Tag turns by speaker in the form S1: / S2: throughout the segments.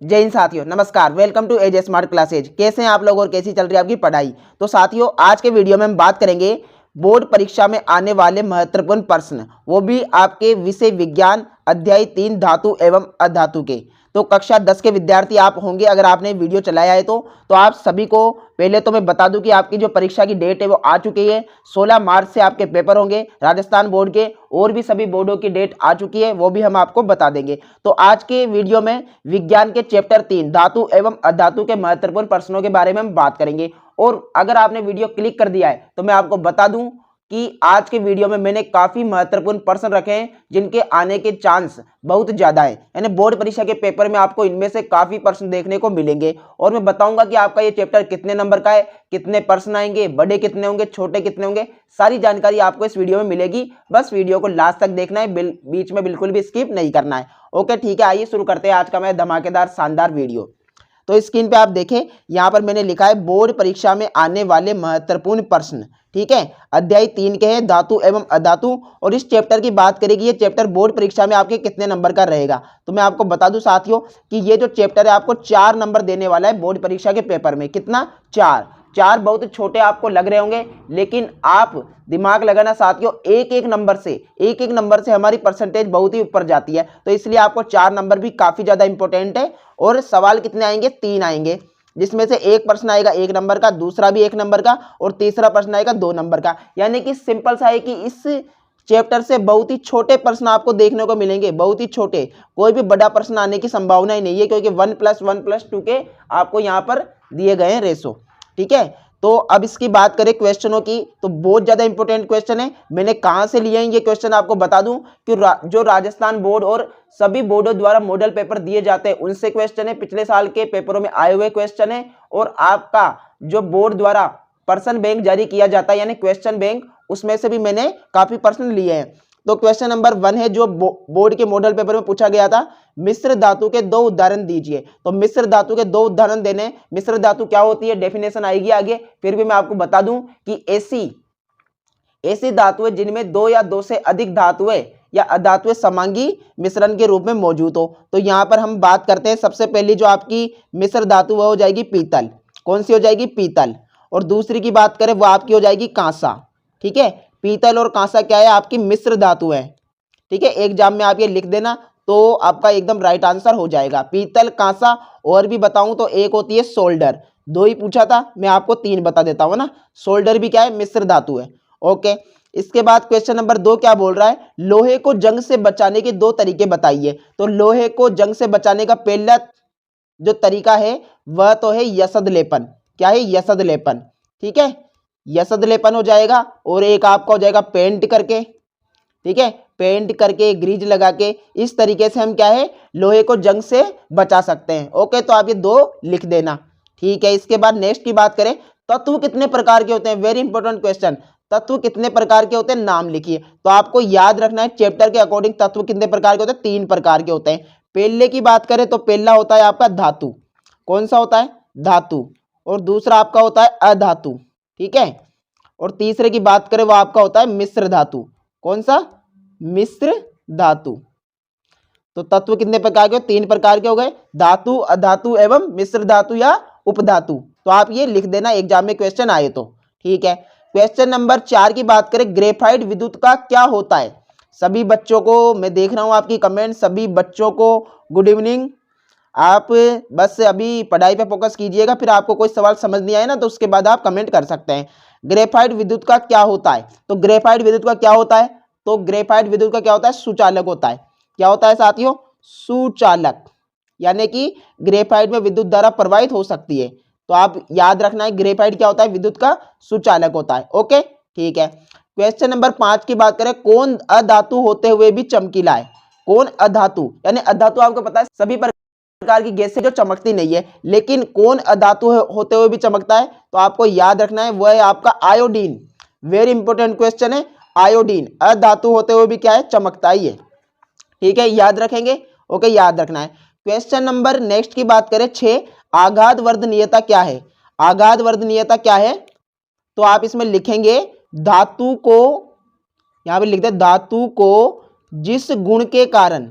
S1: जय हिंद साथियों, नमस्कार। Welcome to AJ smart classes. कैसे हैं आप लोग और कैसी चल रही है आपकी पढ़ाई। तो साथियों, आज के वीडियो में हम बात करेंगे बोर्ड परीक्षा में आने वाले महत्वपूर्ण प्रश्न, वो भी आपके विषय विज्ञान अध्याय 3 धातु एवं अधातु के। तो कक्षा 10 के विद्यार्थी आप होंगे अगर आपने वीडियो चलाया है तो आप सभी को पहले तो मैं बता दूं कि आपकी जो परीक्षा की डेट है वो आ चुकी है। 16 मार्च से आपके पेपर होंगे राजस्थान बोर्ड के, और भी सभी बोर्डों की डेट आ चुकी है, वो भी हम आपको बता देंगे। तो आज के वीडियो में विज्ञान के चैप्टर 3 धातु एवं अधातु के महत्वपूर्ण प्रश्नों के बारे में हम बात करेंगे। और अगर आपने वीडियो क्लिक कर दिया है तो मैं आपको बता दूं कि आज के वीडियो में मैंने काफी महत्वपूर्ण प्रश्न रखे हैं जिनके आने के चांस बहुत ज्यादा है, यानी बोर्ड परीक्षा के पेपर में आपको इनमें से काफी प्रश्न देखने को मिलेंगे। और मैं बताऊंगा कि आपका ये चैप्टर कितने नंबर का है, कितने प्रश्न आएंगे, बड़े कितने होंगे, छोटे कितने होंगे, सारी जानकारी आपको इस वीडियो में मिलेगी। बस वीडियो को लास्ट तक देखना है, बीच में बिल्कुल भी स्किप नहीं करना है। ओके ठीक है, आइए शुरू करते हैं आज का मैं धमाकेदार शानदार वीडियो। तो स्क्रीन पे आप देखें, यहाँ पर मैंने लिखा है बोर्ड परीक्षा में आने वाले महत्वपूर्ण प्रश्न। ठीक है, अध्याय 3 के हैं धातु एवं अधातु, और इस चैप्टर की बात करेगी। ये चैप्टर बोर्ड परीक्षा में आपके कितने नंबर का रहेगा, तो मैं आपको बता दूं साथियों कि ये जो चैप्टर है आपको 4 नंबर देने वाला है बोर्ड परीक्षा के पेपर में। कितना? 4 बहुत छोटे आपको लग रहे होंगे, लेकिन आप दिमाग लगाना साथियों, एक एक नंबर से हमारी परसेंटेज बहुत ही ऊपर जाती है। तो इसलिए आपको 4 नंबर भी काफी ज्यादा इंपॉर्टेंट है। और सवाल कितने आएंगे? 3 आएंगे, जिसमें से एक प्रश्न आएगा 1 नंबर का, दूसरा भी 1 नंबर का, और तीसरा प्रश्न आएगा 2 नंबर का। यानी कि सिंपल सा है कि इस चैप्टर से बहुत ही छोटे प्रश्न आपको देखने को मिलेंगे, बहुत ही छोटे। कोई भी बड़ा प्रश्न आने की संभावना ही नहीं है, क्योंकि 1+1+2 के आपको यहाँ पर दिए गए हैं रेशो। ठीक है, तो अब इसकी बात करें क्वेश्चनों की, तो बहुत ज्यादा इंपॉर्टेंट क्वेश्चन है। मैंने कहां से लिए हैं ये क्वेश्चन आपको बता दूं कि जो राजस्थान बोर्ड और सभी बोर्डों द्वारा मॉडल पेपर दिए जाते हैं उनसे क्वेश्चन है, पिछले साल के पेपरों में आए हुए क्वेश्चन है, और आपका जो बोर्ड द्वारा प्रश्न बैंक जारी किया जाता है यानी क्वेश्चन बैंक, उसमें से भी मैंने काफी प्रश्न लिए हैं। तो क्वेश्चन नंबर 1 है जो बोर्ड के मॉडल पेपर में पूछा गया था, मिश्र धातु के 2 उदाहरण दीजिए। तो मिश्र धातु के 2 उदाहरण देने, मिश्र धातु क्या होती है डेफिनेशन आएगी आगे, फिर भी मैं आपको बता दूं कि ऐसी धातुएं जिनमें 2 या 2 से अधिक धातुएं या अधातुएं समांगी मिश्रण के रूप में मौजूद हो। तो यहां पर हम बात करते हैं, सबसे पहली जो आपकी मिश्र धातु वह हो जाएगी पीतल। कौन सी हो जाएगी? पीतल। और दूसरी की बात करें वो आपकी हो जाएगी कांसा। ठीक है, पीतल और कांसा क्या है? आपकी मिश्र धातु है। ठीक है, एग्जाम में आप ये लिख देना तो आपका एकदम राइट आंसर हो जाएगा, पीतल, कांसा। और भी बताऊं तो एक होती है सोल्डर। 2 ही पूछा था, मैं आपको 3 बता देता हूं ना। सोल्डर भी क्या है? मिश्र धातु है। ओके, इसके बाद क्वेश्चन नंबर 2 क्या बोल रहा है? लोहे को जंग से बचाने के 2 तरीके बताइए। तो लोहे को जंग से बचाने का पहला जो तरीका है वह तो है यसद लेपन। क्या है? यसद लेपन। ठीक है, यसद लेपन हो जाएगा। और एक आपका हो जाएगा पेंट करके। ठीक है, पेंट करके, ग्रीज लगा के, इस तरीके से हम क्या है लोहे को जंग से बचा सकते हैं। ओके, तो आप ये 2 लिख देना। ठीक है, इसके बाद नेक्स्ट की बात करें, तत्व कितने प्रकार के होते हैं? Very important question. तत्व कितने प्रकार के होते हैं? नाम लिखिए। तो आपको याद रखना है चैप्टर के अकॉर्डिंग तत्व कितने प्रकार के होते हैं? 3 प्रकार के होते हैं। पहले की बात करें तो पहला होता है आपका धातु। कौन सा होता है? धातु। और दूसरा आपका होता है अधातु। ठीक है, और तीसरे की बात करें वो आपका होता है मिश्र धातु। कौन सा? मिश्र धातु। तो तत्व कितने प्रकार के? 3 प्रकार के हो गए, धातु, अधातु एवं मिश्र धातु या उपधातु। तो आप ये लिख देना एग्जाम में क्वेश्चन आए तो। ठीक है, क्वेश्चन नंबर 4 की बात करें, ग्रेफाइट विद्युत का क्या होता है? सभी बच्चों को मैं देख रहा हूं आपकी कमेंट, सभी बच्चों को गुड इवनिंग। आप बस अभी पढ़ाई पे फोकस कीजिएगा, फिर आपको कोई सवाल समझ नहीं आए ना तो उसके बाद आप कमेंट कर सकते हैं। ग्रेफाइट विद्युत का क्या होता है? तो ग्रेफाइट विद्युत का क्या होता है? तो ग्रेफाइट विद्युत का क्या होता है? सुचालक होता है। क्या होता है साथियों? सुचालक। यानी कि ग्रेफाइट में विद्युत धारा प्रवाहित हो सकती है। तो आप याद रखना है ग्रेफाइट क्या होता है? विद्युत का सुचालक होता है। ओके ठीक है, क्वेश्चन नंबर 5 की बात करें, कौन अधातु होते हुए भी चमकीला है? कौन अधातु? यानी अधातु आपको पता है सभी प्रकार की गैसें जो चमकती नहीं है, लेकिन कौन अधातु होते हुए भी चमकता है? तो आपको याद रखना है वह है आपका आयोडीन। वेरी इंपॉर्टेंट क्वेश्चन है, आयोडीन अधातु होते हुए भी क्या है? चमकता ही है। ठीक है, याद रखेंगे। ओके, याद रखना है। क्वेश्चन नंबर नेक्स्ट की बात करें 6, आघात वर्धनीयता क्या है? आघात वर्धनीयता क्या है? तो आप इसमें लिखेंगे धातु को, यहां पे लिख दे धातु को जिस गुण के कारण,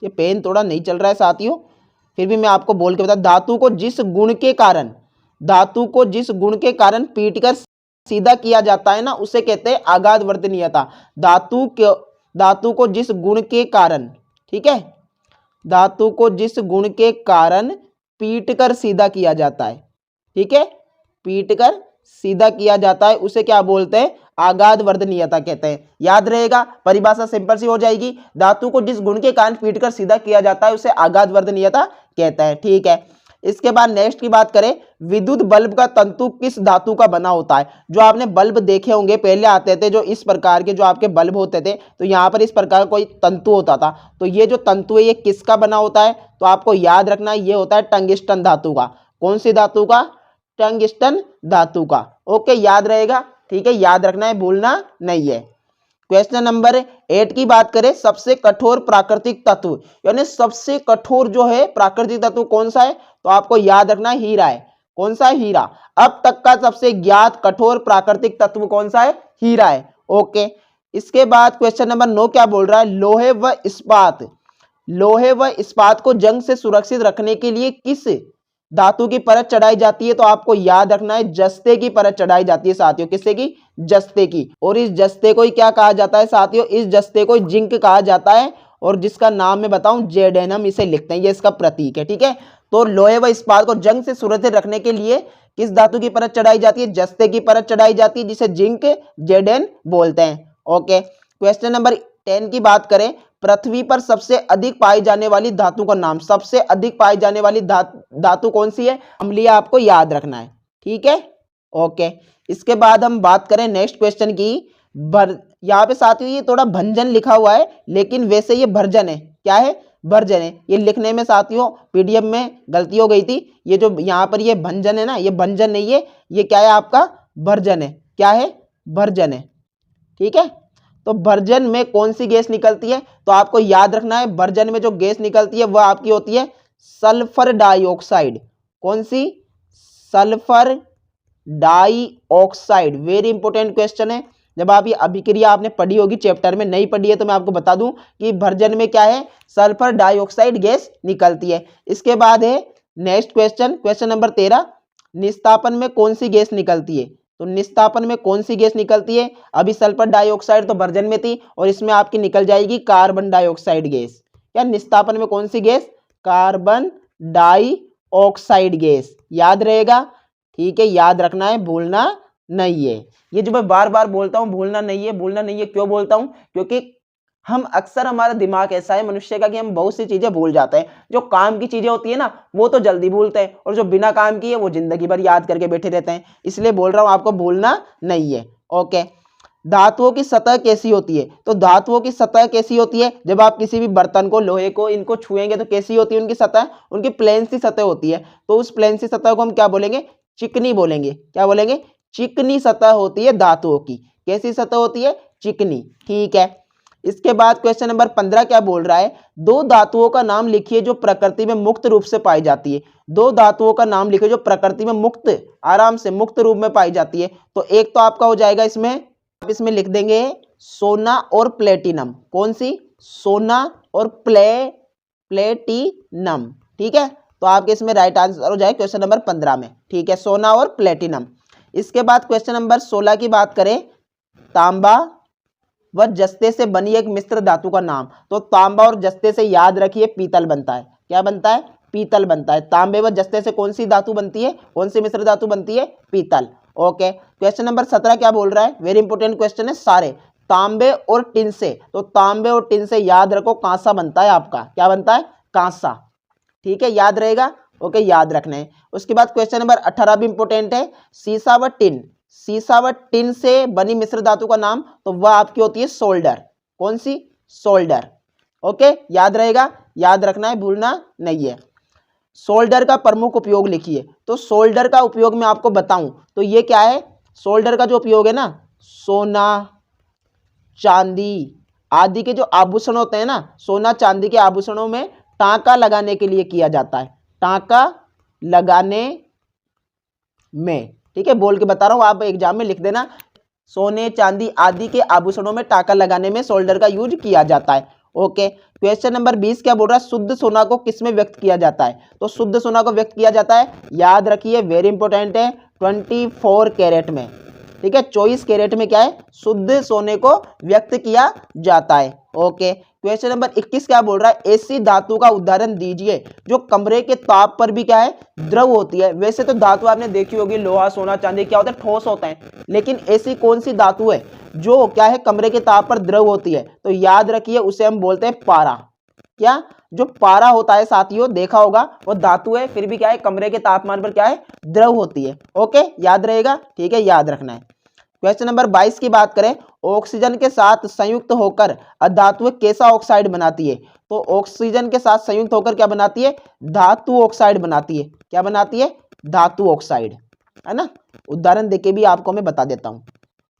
S1: ये पेन थोड़ा नहीं चल रहा है साथियों, फिर भी मैं आपको बोल के बता, धातु को जिस गुण के कारण पीटकर सीधा किया जाता है ना, उसे कहते हैं आघात वर्तनीयता। धातु को जिस गुण के कारण, ठीक है, धातु को जिस गुण के कारण पीटकर सीधा किया जाता है, ठीक है, पीटकर सीधा किया जाता है, उसे क्या बोलते हैं? आघात वर्धनीयता कहते हैं। याद रहेगा, परिभाषा सिंपल सी हो जाएगी, धातु को जिस गुण के कारण पीटकर सीधा किया जाता है उसे आघात वर्धनीयता कहते हैं। ठीक है, इसके बाद नेक्स्ट की बात करें, विद्युत बल्ब का तंतु किस धातु का बना होता है? जो आपने बल्ब देखे होंगे, पहले आते थे जो इस प्रकार के जो आपके बल्ब होते थे, तो यहाँ पर इस प्रकार कोई तंतु होता था, तो ये जो तंतु है ये किसका बना होता है? तो आपको याद रखना है ये होता है टंगिस्टन धातु का। कौन सी धातु का? टंगिस्टन धातु का। ओके, याद रहेगा, ठीक है, याद रखना है, भूलना नहीं है। क्वेश्चन नंबर 8 की बात करें, सबसे कठोर प्राकृतिक तत्व, यानी सबसे कठोर जो है प्राकृतिक तत्व कौन सा है? तो आपको याद रखना है हीरा है। कौन सा है? हीरा। अब तक का सबसे ज्ञात कठोर प्राकृतिक तत्व कौन सा है? हीरा है। ओके, इसके बाद क्वेश्चन नंबर 9 क्या बोल रहा है? लोहे व इस्पात को जंग से सुरक्षित रखने के लिए किस धातु की परत चढ़ाई जाती है? तो आपको याद रखना है जस्ते की परत चढ़ाई जाती है साथियों। किससे की? जस्ते की। और इस जस्ते को ही क्या कहा जाता है साथियों? इस जस्ते को जिंक कहा जाता है, और जिसका नाम मैं बताऊं जेडेनम इसे लिखते हैं, ये इसका प्रतीक है। ठीक है, तो लोहे व इस्पात को जंग से सुरक्षित रखने के लिए किस धातु की परत चढ़ाई जाती है? जस्ते की परत चढ़ाई जाती है, जिसे जिंक जेडेन बोलते हैं। ओके, क्वेश्चन नंबर 10 की बात करें, पृथ्वी पर सबसे अधिक पाई जाने वाली धातु का नाम। सबसे अधिक पाई जाने वाली धातु कौन सी है? अम्लीय, आपको याद रखना है। ठीक है, ओके, इसके बाद हम बात करें नेक्स्ट क्वेश्चन की। यहाँ पे साथियों ये थोड़ा भंजन लिखा हुआ है, लेकिन वैसे ये भर्जन है। क्या है? भर्जन है। ये लिखने में साथियों पीडीएफ में गलती हो गई थी। ये जो यहाँ पर ये भंजन है ना, ये भंजन नहीं है, ये क्या है आपका? भर्जन है। क्या है? भर्जन है। ठीक है, तो भर्जन में कौन सी गैस निकलती है? तो आपको याद रखना है भर्जन में जो गैस निकलती है वह आपकी होती है सल्फर डाइऑक्साइड। कौन सी? Sulphur dioxide. Very important question है। जब आप ये अभिक्रिया आपने पढ़ी होगी चैप्टर में, नहीं पढ़ी है तो मैं आपको बता दूं कि भर्जन में क्या है? सल्फर डाइऑक्साइड गैस निकलती है। इसके बाद है नेक्स्ट क्वेश्चन, क्वेश्चन नंबर 13, निस्तापन में कौन सी गैस निकलती है? तो निस्तापन में कौन सी गैस निकलती है? अभी सल्फर डाइऑक्साइड तो भर्जन में थी, और इसमें आपकी निकल जाएगी कार्बन डाइऑक्साइड गैस। क्या निस्तापन में कौन सी गैस? Carbon dioxide gas. याद रहेगा, ठीक है, याद रखना है, भूलना नहीं है। ये जो मैं बार बार बोलता हूं भूलना नहीं है, भूलना नहीं है, क्यों बोलता हूं? क्योंकि हम अक्सर, हमारा दिमाग ऐसा है मनुष्य का कि हम बहुत सी चीजें भूल जाते हैं। जो काम की चीजें होती है ना वो तो जल्दी भूलते हैं, और जो बिना काम की है वो जिंदगी भर याद करके बैठे रहते हैं। इसलिए बोल रहा हूं आपको भूलना नहीं है। ओके, धातुओं की सतह कैसी होती है? तो धातुओं की सतह कैसी होती है? जब आप किसी भी बर्तन को, लोहे को, इनको छुएंगे तो कैसी होती है उनकी सतह? उनकी प्लेन सी सतह होती है। तो उस प्लेन सी सतह को हम क्या बोलेंगे? चिकनी बोलेंगे। क्या बोलेंगे? चिकनी सतह होती है धातुओं की। कैसी सतह होती है? चिकनी। ठीक है, इसके बाद क्वेश्चन नंबर 15 क्या बोल रहा है? दो धातुओं का नाम लिखिए जो प्रकृति में मुक्त रूप से पाई जाती है। दो धातुओं का नाम लिखिए जो प्रकृति में मुक्त, आराम से मुक्त रूप में पाई जाती है। तो एक तो आपका हो जाएगा इसमें, आप इसमें लिख देंगे सोना और प्लेटिनम। कौन सी? सोना और प्लेटिनम। ठीक है, तो आपके इसमें राइट आंसर हो जाए क्वेश्चन नंबर 15 में। ठीक है, सोना और प्लेटिनम। इसके बाद क्वेश्चन नंबर 16 की बात करें, तांबा व जस्ते से बनी एक मिश्र धातु का नाम। तो तांबा और जस्ते से याद रखिए पीतल बनता है। क्या बनता है? पीतल बनता है। तांबे व जस्ते से कौन सी धातु बनती है? कौन सी मिश्र धातु बनती है? पीतल। ओके, क्वेश्चन नंबर 17 क्या बोल रहा है? वेरी इंपॉर्टेंट क्वेश्चन है सारे। तांबे और टिन से, तो तांबे और टिन से याद रखो कांसा बनता है आपका। क्या बनता है? कांसा। ठीक है, याद रहेगा। ओके, याद रखना है। उसके बाद क्वेश्चन नंबर 18 भी इंपॉर्टेंट है, सीसा व टिन। सीसा व टिन से बनी मिश्र धातु का नाम, तो वह आपकी होती है सोल्डर। कौन सी? सोल्डर। ओके, याद रहेगा, याद रखना है, भूलना नहीं है। सोल्डर का प्रमुख उपयोग लिखिए। तो सोल्डर का उपयोग मैं आपको बताऊं तो ये क्या है? सोल्डर का जो उपयोग है ना, सोना चांदी आदि के जो आभूषण होते हैं ना, सोना चांदी के आभूषणों में टांका लगाने के लिए किया जाता है। टांका लगाने में, ठीक है, बोल के बता रहा हूं, आप एग्जाम में लिख देना। सोने चांदी आदि के आभूषणों में टांका लगाने में सोल्डर का यूज किया जाता है। ओके, क्वेश्चन नंबर 20 क्या बोल रहा है, शुद्ध सोना को किस में व्यक्त किया जाता है? तो शुद्ध सोना को व्यक्त किया जाता है, याद रखिए वेरी इंपॉर्टेंट है, 24 कैरेट में। ठीक है, 24 कैरेट में क्या है, शुद्ध सोने को व्यक्त किया जाता है। ओके, क्वेश्चन नंबर 21 क्या बोल रहा है, ऐसी धातु का उदाहरण दीजिए जो कमरे के ताप पर भी क्या है, द्रव होती है। वैसे तो धातु आपने देखी होगी, लोहा सोना चांदी क्या होता है, ठोस होता है, लेकिन ऐसी कौन सी धातु है जो क्या है, कमरे के ताप पर द्रव होती है? तो याद रखिए उसे हम बोलते हैं पारा। क्या, जो पारा होता है साथियों, देखा होगा, वो धातु है, फिर भी क्या है, कमरे के तापमान पर क्या है, द्रव होती है। ओके, याद रहेगा, ठीक है, याद रखना है। क्वेश्चन नंबर 22 की बात करें, ऑक्सीजन के साथ संयुक्त होकर अधातु कैसा ऑक्साइड बनाती है? तो ऑक्सीजन के साथ संयुक्त होकर क्या बनाती है, धातु ऑक्साइड बनाती है। क्या बनाती है, धातु ऑक्साइड, है ना। उदाहरण देके भी आपको मैं बता देता हूं,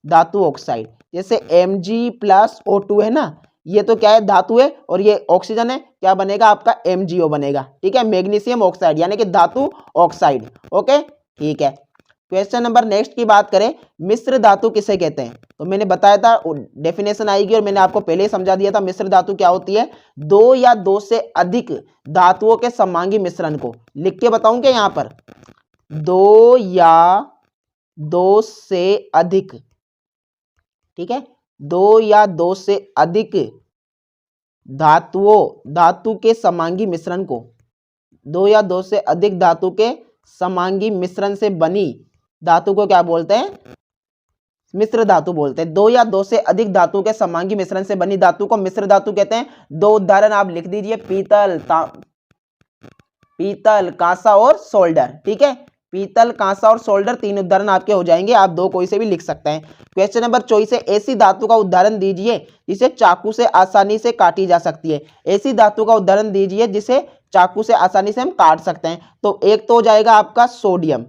S1: धातु ऑक्साइड जैसे Mg+O2 है ना, ये तो क्या है, धातु है, और ये ऑक्सीजन है, क्या बनेगा आपका, MgO बनेगा। ठीक है, मैग्नीशियम ऑक्साइड यानी कि धातु ऑक्साइड। ओके, ठीक है। क्वेश्चन नंबर नेक्स्ट की बात करें, मिश्र धातु किसे कहते हैं? तो मैंने बताया था, डेफिनेशन आएगी, और मैंने आपको पहले ही समझा दिया था मिश्र धातु क्या होती है, दो या दो से अधिक धातुओं के समांगी मिश्रण को। लिख के बताऊं क्या यहाँ पर, दो या दो से अधिक, ठीक है, दो या दो से अधिक धातु के समांगी मिश्रण को, दो या दो से अधिक धातु के समांगी मिश्रण से बनी धातु को क्या बोलते हैं, मिश्र धातु बोलते हैं। दो या दो से अधिक धातु के समांगी मिश्रण से बनी धातु को मिश्र धातु कहते हैं। दो उदाहरण आप लिख दीजिए, पीतल, कांसा और सोल्डर। ठीक है, पीतल, कांसा और सोल्डर, तीन उदाहरण आपके हो जाएंगे, आप दो कोई से भी लिख सकते हैं। क्वेश्चन नंबर 24 है, ऐसी धातु का उदाहरण दीजिए जिसे चाकू से आसानी से काटी जा सकती है। ऐसी धातु का उदाहरण दीजिए जिसे चाकू से आसानी से हम काट सकते हैं। तो एक तो हो जाएगा आपका सोडियम,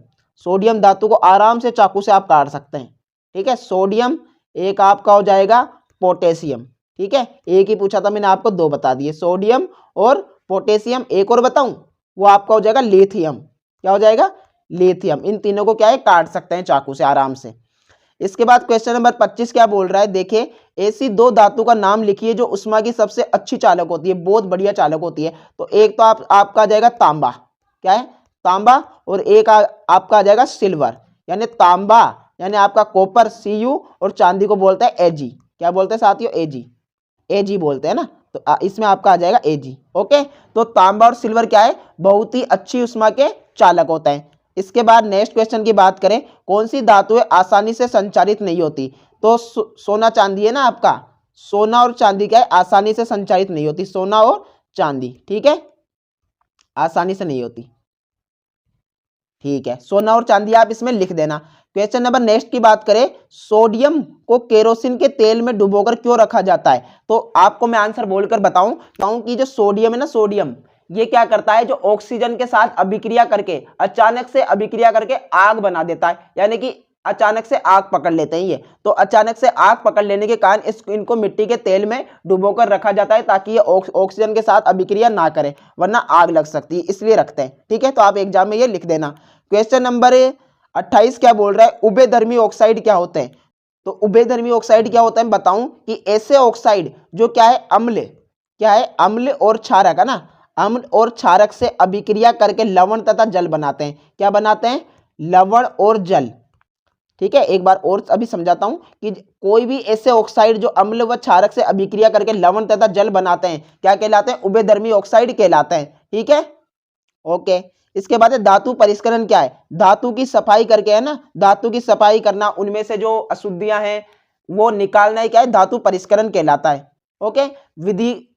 S1: सोडियम धातु को आराम से चाकू से आप काट सकते हैं। ठीक है, सोडियम। एक आपका हो जाएगा पोटेशियम। ठीक है, एक ही पूछा था मैंने, आपको दो बता दिए, सोडियम और पोटेशियम। एक और बताऊं, वो आपका हो जाएगा लिथियम। क्या हो जाएगा, लिथियम। इन तीनों को क्या है, काट सकते हैं चाकू से आराम से। इसके बाद क्वेश्चन नंबर 25 क्या बोल रहा है, देखिए, ऐसी दो धातु का नाम लिखिए जो उष्मा की सबसे अच्छी चालक होती है, बहुत बढ़िया चालक होती है। तो एक तो आपका आ जाएगा तांबा, क्या है, तांबा, और एक आपका आ जाएगा सिल्वर, यानी तांबा यानी आपका कॉपर Cu, और चांदी को बोलते हैं Ag। क्या बोलते हैं साथियों, Ag बोलते हैं ना, तो इसमें आपका आ जाएगा Ag। ओके, तो तांबा और सिल्वर क्या है, बहुत ही अच्छी उष्मा के चालक होते हैं। इसके बाद नेक्स्ट क्वेश्चन की बात करें, कौन सी धातुएं आसानी से संचारित नहीं होती? तो सोना चांदी है ना आपका, सोना और चांदी क्या है, आसानी से संचारित नहीं होती, सोना और चांदी। ठीक है, आसानी से नहीं होती। ठीक है, सोना और चांदी आप इसमें लिख देना। क्वेश्चन नंबर नेक्स्ट की बात करें, सोडियम को केरोसिन के तेल में डुबोकर क्यों रखा जाता है? तो आपको मैं आंसर बोलकर बताऊं कि जो सोडियम है ना, सोडियम ये क्या करता है, जो ऑक्सीजन के साथ अभिक्रिया करके अचानक से अभिक्रिया करके आग बना देता है, यानी कि अचानक से आग पकड़ लेते हैं ये। तो अचानक से आग पकड़ लेने के कारण इनको मिट्टी के तेल में डुबोकर रखा जाता है, ताकि ये ऑक्सीजन के साथ अभिक्रिया ना करे, वरना आग लग सकती है, इसलिए रखते हैं। ठीक है, तो आप एग्जाम में ये लिख देना। क्वेश्चन नंबर 28 क्या बोल रहा है, उभयधर्मी ऑक्साइड क्या होते हैं? तो उभयधर्मी ऑक्साइड क्या होता है, बताऊं कि ऐसे ऑक्साइड जो क्या है, अम्ल, क्या है, अम्ल और क्षारक, है ना, अम्ल और क्षारक से अभिक्रिया करके लवण तथा जल बनाते हैं। क्या बनाते हैं, लवण और जल। ठीक है, एक बार और अभी समझाता हूं कि कोई भी ऐसे ऑक्साइड जो अम्ल व क्षारक से अभिक्रिया करके लवण तथा जल बनाते हैं, क्या कहलाते हैं, उभयधर्मी ऑक्साइड कहलाते हैं। ठीक है, ओके। इसके बाद धातु परिष्करण क्या है, धातु की सफाई करके, है ना, धातु की सफाई करना, उनमें से जो अशुद्धियां हैं वो निकालना ही क्या है, धातु परिष्करण कहलाता है। ओके,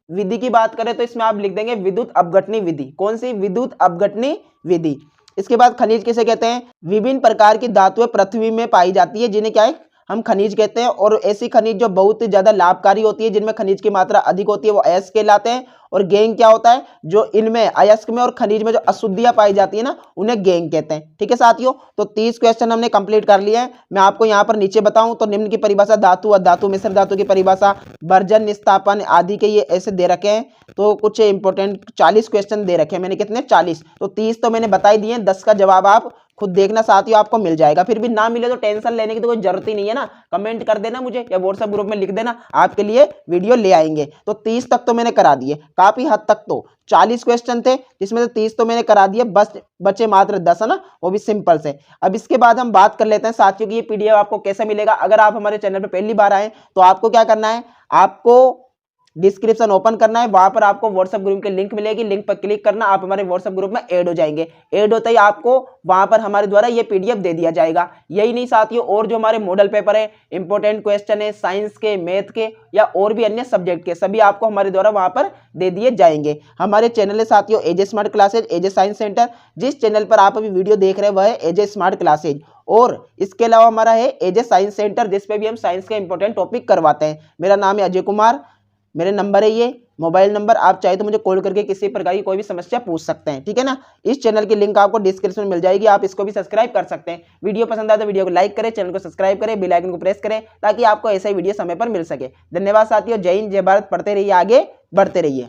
S1: विधि की बात करें तो इसमें आप लिख देंगे विद्युत अपघटनी विधि। कौन सी, विद्युत अपघटनी विधि। इसके बाद खनिज किसे कहते हैं, विभिन्न प्रकार की धातुएं पृथ्वी में पाई जाती है जिन्हें क्या है, हम खनिज कहते हैं। और ऐसी खनिज जो बहुत ही ज्यादा लाभकारी होती है, जिनमें खनिज की मात्रा अधिक होती है, वो अयस्क कहलाते हैं। और गैंग क्या होता है, जो इनमें अयस्क में और खनिज में जो अशुद्धियां पाई जाती है ना, उन्हें गैंग कहते हैं। ठीक है साथियों, तो 30 क्वेश्चन हमने कंप्लीट कर लिए हैं। मैं आपको यहाँ पर नीचे बताऊं तो निम्न की परिभाषा, धातु, अधातु, मिश्र धातु की परिभाषा, वर्जन, निस्तापन आदि के ये ऐसे दे रखे हैं। तो कुछ इंपॉर्टेंट 40 क्वेश्चन दे रखे हैं मैंने, कितने, 40। तो 30 तो मैंने बता ही दिए, 10 का जवाब आप खुद देखना साथियों, आपको मिल जाएगा। फिर भी ना मिले तो टेंशन लेने की तो कोई जरूरत ही नहीं है ना, कमेंट कर देना मुझे या व्हाट्सएप ग्रुप में लिख देना, आपके लिए वीडियो ले आएंगे। तो 30 तक तो मैंने करा दिए, काफी हद तक। तो 40 क्वेश्चन थे जिसमें से 30 तो मैंने करा दिए, बस बचे मात्र 10 है ना, वो भी सिंपल से। अब इसके बाद हम बात कर लेते हैं साथियों की ये पीडीएफ आपको कैसे मिलेगा। अगर आप हमारे चैनल पर पहली बार आए तो आपको क्या करना है, आपको डिस्क्रिप्शन ओपन करना है, वहां पर आपको व्हाट्सएप ग्रुप की लिंक मिलेगी, लिंक पर क्लिक करना, आप हमारे व्हाट्सएप ग्रुप में ऐड हो जाएंगे। ऐड होते ही आपको वहां पर हमारे द्वारा ये पीडीएफ दे दिया जाएगा। यही नहीं साथियों, और जो हमारे मॉडल पेपर है, इंपॉर्टेंट क्वेश्चन है साइंस के, मैथ के या और भी अन्य सब्जेक्ट के, सभी आपको हमारे द्वारा वहां पर दे दिए जाएंगे। हमारे चैनल है साथियों एजे स्मार्ट क्लासेज, एजे साइंस सेंटर। जिस चैनल पर आप अभी वीडियो देख रहे हैं वह है एजे स्मार्ट क्लासेज, और इसके अलावा हमारा है एजे साइंस सेंटर, जिसपे भी हम साइंस के इंपॉर्टेंट टॉपिक करवाते हैं। मेरा नाम है अजय कुमार, मेरे नंबर है ये मोबाइल नंबर, आप चाहे तो मुझे कॉल करके किसी प्रकार की कोई भी समस्या पूछ सकते हैं, ठीक है ना। इस चैनल की लिंक आपको डिस्क्रिप्शन में मिल जाएगी, आप इसको भी सब्सक्राइब कर सकते हैं। वीडियो पसंद आए तो वीडियो को लाइक करें, चैनल को सब्सक्राइब करें, बेल आइकन को प्रेस करें, ताकि आपको ऐसा ही वीडियो समय पर मिल सके। धन्यवाद साथियों, जय हिंद, जय भारत, पढ़ते रहिए, आगे बढ़ते रहिए।